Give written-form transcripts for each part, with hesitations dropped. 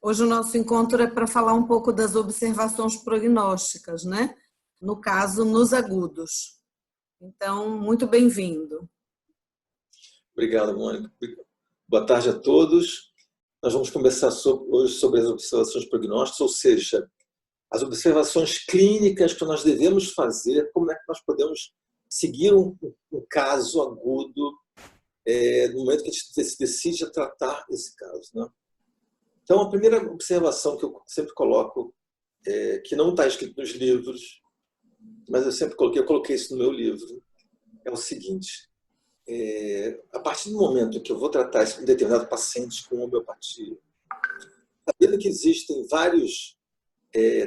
Hoje o nosso encontro é para falar um pouco das observações prognósticas, né? No caso, nos agudos. Então, muito bem-vindo. Obrigado, Mônica. Boa tarde a todos. Nós vamos conversar hoje sobre as observações prognósticas, ou seja, as observações clínicas que nós devemos fazer, como é que nós podemos seguir um caso agudo no momento que a gente decide tratar esse caso, né? Então, a primeira observação que eu sempre coloco, que não está escrito nos livros, mas eu coloquei isso no meu livro, é o seguinte: a partir do momento que eu vou tratar um determinado paciente com homeopatia, sabendo que existem vários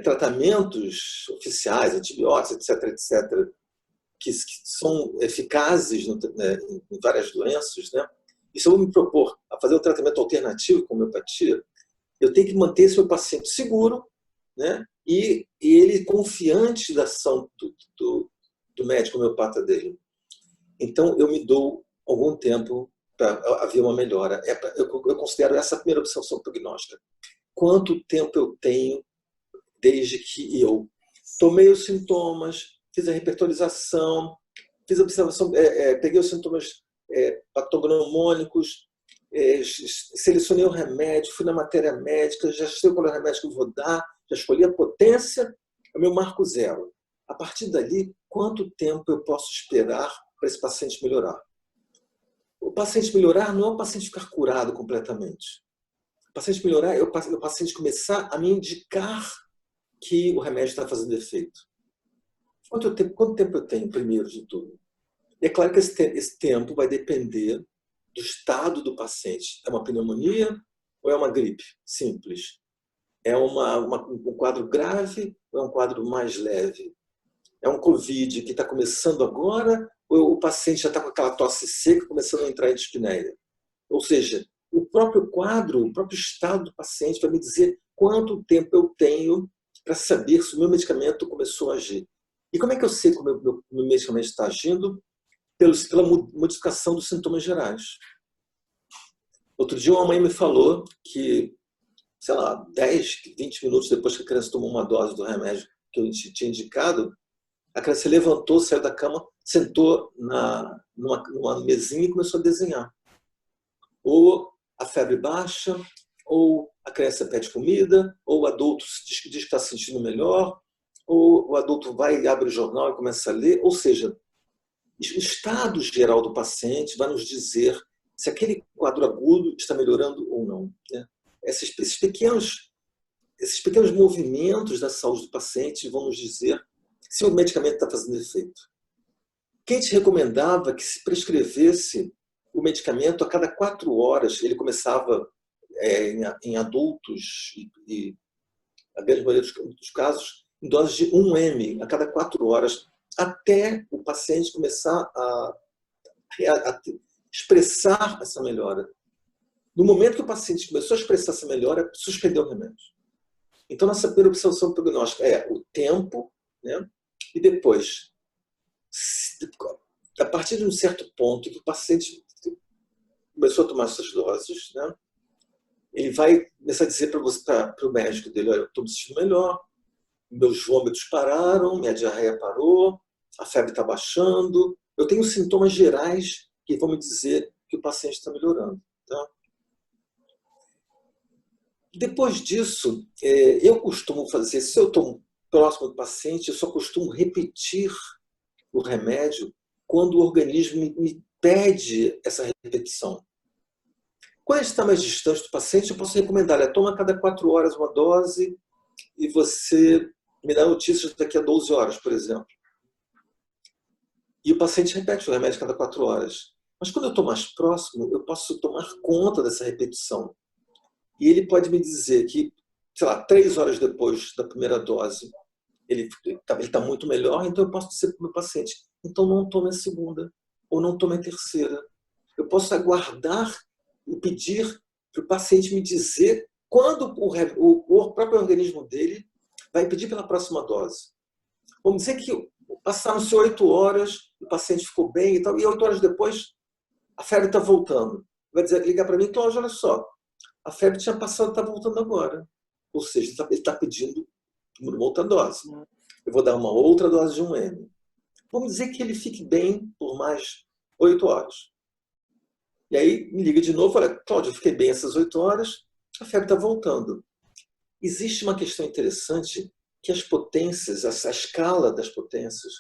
tratamentos oficiais, antibióticos, etc., que são eficazes em várias doenças, né? E se eu vou me propor a fazer um tratamento alternativo com homeopatia, eu tenho que manter esse meu paciente seguro, né? E ele confiante da ação do médico homeopata dele. Então, eu me dou algum tempo para haver uma melhora. Eu considero essa a primeira observação prognóstica. Quanto tempo eu tenho desde que eu tomei os sintomas, fiz a repertorização, fiz a observação, peguei os sintomas patognomônicos, selecionei o remédio, fui na matéria médica, já sei qual é o remédio que eu vou dar, já escolhi a potência, é o meu marco zero. A partir dali, quanto tempo eu posso esperar para esse paciente melhorar? O paciente melhorar não é o paciente ficar curado completamente. O paciente melhorar é o paciente começar a me indicar que o remédio está fazendo efeito. Quanto tempo eu tenho, primeiro de tudo? E é claro que esse tempo vai depender do estado do paciente. É uma pneumonia ou é uma gripe simples? É um quadro grave ou é um quadro mais leve? É um Covid que está começando agora ou o paciente já está com aquela tosse seca começando a entrar em dispneia? Ou seja, o próprio quadro, o próprio estado do paciente vai me dizer quanto tempo eu tenho para saber se o meu medicamento começou a agir. E como é que eu sei como o meu medicamento está agindo? Pela modificação dos sintomas gerais. Outro dia uma mãe me falou que, sei lá, 10, 20 minutos depois que a criança tomou uma dose do remédio que eu tinha indicado, a criança se levantou, saiu da cama, sentou numa mesinha e começou a desenhar. Ou a febre baixa, ou a criança pede comida, ou o adulto diz que está se sentindo melhor, ou o adulto vai e abre o jornal e começa a ler. Ou seja, o estado geral do paciente vai nos dizer se aquele quadro agudo está melhorando ou não, né? Esses pequenos movimentos da saúde do paciente vão nos dizer se o medicamento está fazendo efeito. Quem te recomendava que se prescrevesse o medicamento a cada 4 horas? Ele começava em adultos e a grande maioria dos casos em doses de 1 ml a cada 4 horas, até o paciente começar a expressar essa melhora. No momento que o paciente começou a expressar essa melhora, suspendeu o remédio. Então, nossa primeira observação prognóstica é o tempo, né? E depois, a partir de um certo ponto que o paciente começou a tomar essas doses, né? Ele vai começar a dizer para o médico dele: olha, eu estou me sentindo melhor, meus vômitos pararam, minha diarreia parou, a febre está baixando, eu tenho sintomas gerais que vão me dizer que o paciente está melhorando. Tá? Depois disso, eu costumo fazer, se eu estou próximo do paciente, eu só costumo repetir o remédio quando o organismo me pede essa repetição. Quando a gente está mais distante do paciente, eu posso recomendar: toma a cada 4 horas uma dose e você me dá notícias daqui a 12 horas, por exemplo. E o paciente repete o remédio a cada 4 horas. Mas quando eu estou mais próximo, eu posso tomar conta dessa repetição. E ele pode me dizer que, sei lá, 3 horas depois da primeira dose, ele está muito melhor, então eu posso dizer para o meu paciente: então não tome a segunda, ou não tome a terceira. Eu posso aguardar e pedir para o paciente me dizer quando o próprio organismo dele vai pedir pela próxima dose. Vamos dizer que passaram-se 8 horas, o paciente ficou bem e tal, e 8 horas depois a febre está voltando. Vai ligar para mim: Cláudio, olha só, A febre tinha passado, está voltando agora. Ou seja, ele está pedindo uma outra dose. Eu vou dar uma outra dose de 1 ml. Vamos dizer que ele fique bem por mais 8 horas. E aí me liga de novo, fala, Cláudio, eu fiquei bem essas 8 horas, a febre está voltando. Existe uma questão interessante que as potências, essa escala das potências,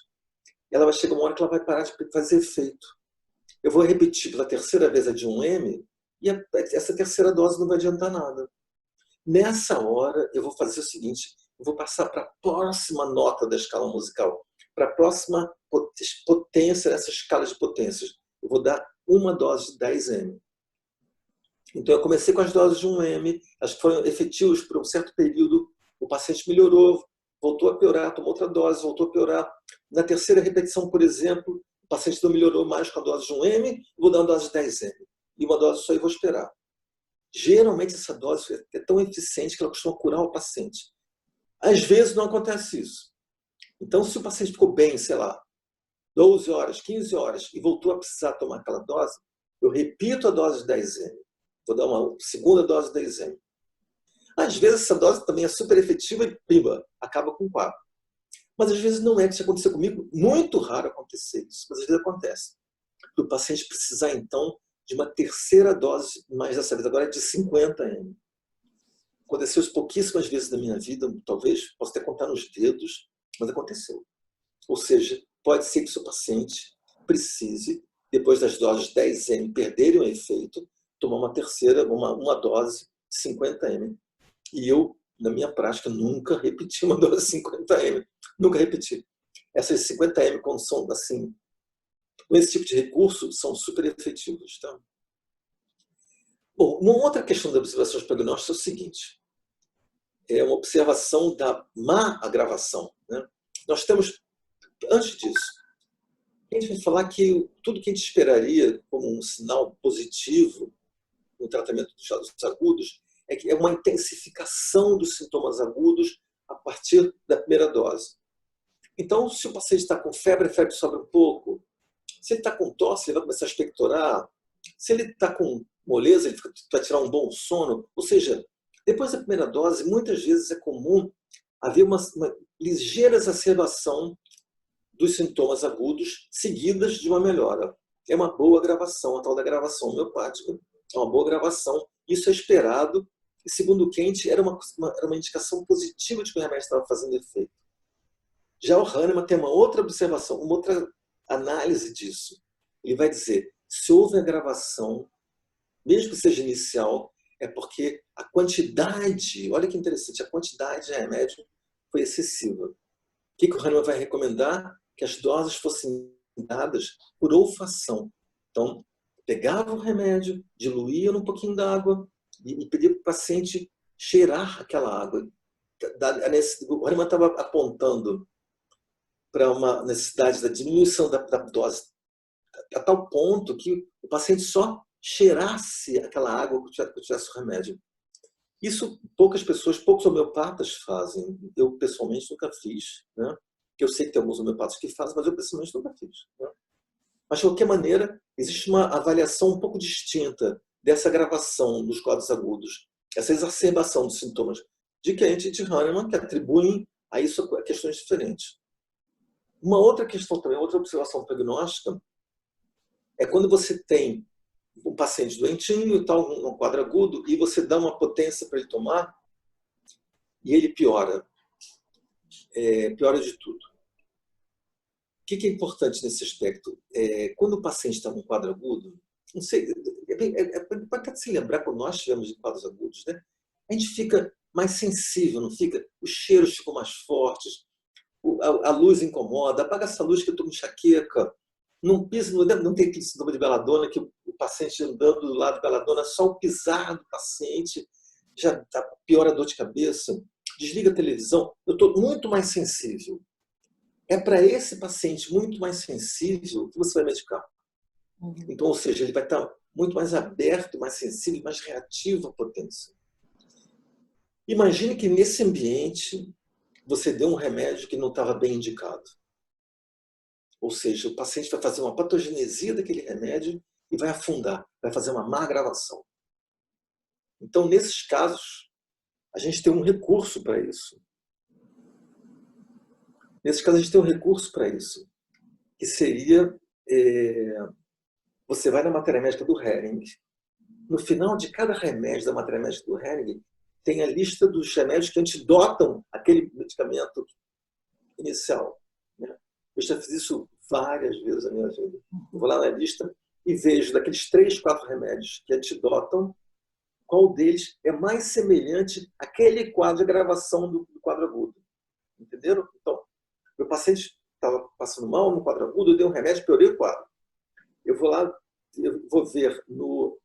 ela vai chegar uma hora que ela vai parar de fazer efeito. Eu vou repetir pela terceira vez a de 1 ml e essa terceira dose não vai adiantar nada. Nessa hora, eu vou fazer o seguinte, eu vou passar para a próxima nota da escala musical, para a próxima potência dessa escala de potências. Eu vou dar uma dose de 10 ml. Então, eu comecei com as doses de 1 ml, elas foram efetivas por um certo período, o paciente melhorou, voltou a piorar, tomou outra dose, voltou a piorar. Na terceira repetição, por exemplo, o paciente não melhorou mais com a dose de 1 ml, vou dar uma dose de 10 ml. E uma dose só e vou esperar. Geralmente, essa dose é tão eficiente que ela costuma curar o paciente. Às vezes, não acontece isso. Então, se o paciente ficou bem, sei lá, 12 horas, 15 horas, e voltou a precisar tomar aquela dose, eu repito a dose de 10 ml. Vou dar uma segunda dose de 10 ml. Às vezes, essa dose também é super efetiva e, pimba, acaba com 4. Mas, às vezes, não é. Isso aconteceu comigo. Muito raro acontecer isso, mas às vezes acontece. O paciente precisar, então, de uma terceira dose, mas dessa vez agora é de 50 ml. Aconteceu isso pouquíssimas vezes na minha vida, talvez, posso até contar nos dedos, mas aconteceu. Ou seja, pode ser que o seu paciente precise, depois das doses de 10 ml perderem o efeito, tomar uma terceira, uma dose de 50 ml. E eu, na minha prática, nunca repeti uma dose de 50 ml. Nunca repeti. Essas 50 ml, quando são assim, com esse tipo de recurso, são super efetivos. Tá? Bom, uma outra questão da observação prognóstica é o seguinte. É uma observação da má agravação. Né? Nós temos, antes disso, a gente vai falar que tudo que a gente esperaria como um sinal positivo no tratamento dos casos agudos é que é uma intensificação dos sintomas agudos a partir da primeira dose. Então, se o paciente está com febre, a febre sobe um pouco. Se ele está com tosse, ele vai começar a expectorar. Se ele está com moleza, ele vai tirar um bom sono. Ou seja, depois da primeira dose, muitas vezes é comum haver uma ligeira exacerbação dos sintomas agudos seguidas de uma melhora. É uma boa gravação, a tal da gravação homeopática. É uma boa gravação. Isso é esperado. E, segundo o Kent, era uma indicação positiva de que o remédio estava fazendo efeito. Já o Hahnemann tem uma outra observação, uma outra análise disso. Ele vai dizer, se houve agravação, mesmo que seja inicial, é porque a quantidade, olha que interessante, a quantidade de remédio foi excessiva. O que o Hahnemann vai recomendar? Que as doses fossem dadas por olfação. Então, pegava o remédio, diluía num pouquinho d'água e pedia para o paciente cheirar aquela água. O Hahnemann estava apontando para uma necessidade da diminuição da dose, a tal ponto que o paciente só cheirasse aquela água que tivesse o remédio. Isso poucas pessoas, poucos homeopatas fazem. Eu, pessoalmente, nunca fiz. Né? Eu sei que tem alguns homeopatas que fazem, mas eu, pessoalmente, nunca fiz. Né? Mas, de qualquer maneira, existe uma avaliação um pouco distinta dessa agravação dos quadros agudos, essa exacerbação dos sintomas de Kent e de Hahnemann, que atribuem a isso questões diferentes. Uma outra questão também, outra observação prognóstica, é quando você tem um paciente doentinho e tal, um quadro agudo, e você dá uma potência para ele tomar, e ele piora. Piora de tudo. O que é importante nesse aspecto? Quando o paciente está com um quadro agudo, não sei, para se lembrar quando nós tivemos quadros agudos, né? A gente fica mais sensível, não fica? Os cheiros ficam mais fortes, a luz incomoda, apaga essa luz que eu estou com enxaqueca, não pisa, não tem aquele síndrome de beladona, que o paciente andando do lado da beladona, só o pisar do paciente já piora a dor de cabeça, desliga a televisão, eu estou muito mais sensível. É para esse paciente muito mais sensível que você vai medicar. Então, ou seja, ele vai estar muito mais aberto, mais sensível, mais reativo à potência. Imagine que nesse ambiente você deu um remédio que não estava bem indicado. Ou seja, o paciente vai fazer uma patogenesia daquele remédio e vai afundar, vai fazer uma má agravação. Então, nesses casos, a gente tem um recurso para isso. Nesses casos, a gente tem um recurso para isso, que seria, você vai na matéria médica do Hering, no final de cada remédio da matéria médica do Hering, tem a lista dos remédios que antidotam aquele medicamento inicial. Né? Eu já fiz isso várias vezes na minha vida. Eu vou lá na lista e vejo daqueles 3, 4 remédios que antidotam, qual deles é mais semelhante àquele quadro de agravação do quadro agudo. Entenderam? Então, meu paciente estava passando mal no quadro agudo, eu dei um remédio, piorei o quadro. Eu vou lá, eu vou ver no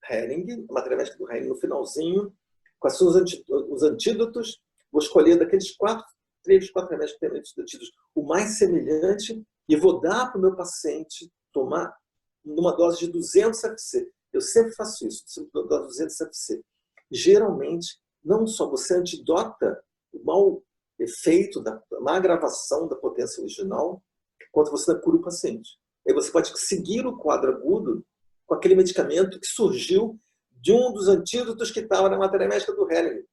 Hering, a matéria médica do Hering, no finalzinho, quais são os antídotos, vou escolher daqueles 3, 4 remédios que têm antídotos o mais semelhante e vou dar para o meu paciente tomar numa dose de 200 FC. Eu sempre faço isso, sempre dou 200 FC. Geralmente, não só você antidota o mau efeito, da má agravação da potência original, quanto você cura o paciente. Aí você pode seguir o quadro agudo com aquele medicamento que surgiu de um dos antídotos que estava na matéria médica do Hering.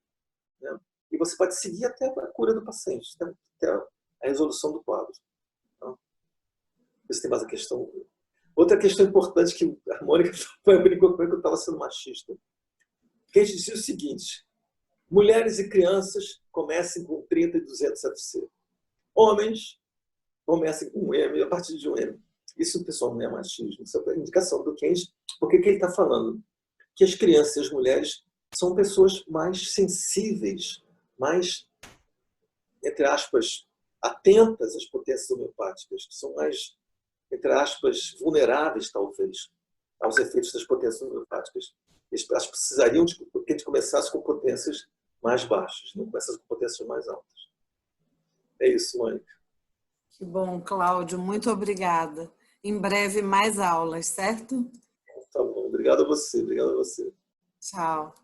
Né? E você pode seguir até a cura do paciente, até a resolução do quadro. Então, isso tem mais a questão. Outra questão importante que a Mônica brincou comigo que eu estava sendo machista. Que a gente dizia o seguinte: mulheres e crianças comecem com 30 e 200 FC. Homens comecem com 1 M, a partir de 1 M. Isso, pessoal, não é machismo. Isso é indicação do Keynes. Porque que ele está falando? Que as crianças e as mulheres são pessoas mais sensíveis, mais, entre aspas, atentas às potências homeopáticas, que são mais, entre aspas, vulneráveis, talvez, aos efeitos das potências homeopáticas. Elas precisariam que a gente começasse com potências mais baixas, não começasse com potências mais altas. É isso, Mônica. Que bom, Cláudio. Muito obrigada. Em breve, mais aulas, certo? Tá bom. Obrigado a você. Obrigado a você. Tchau.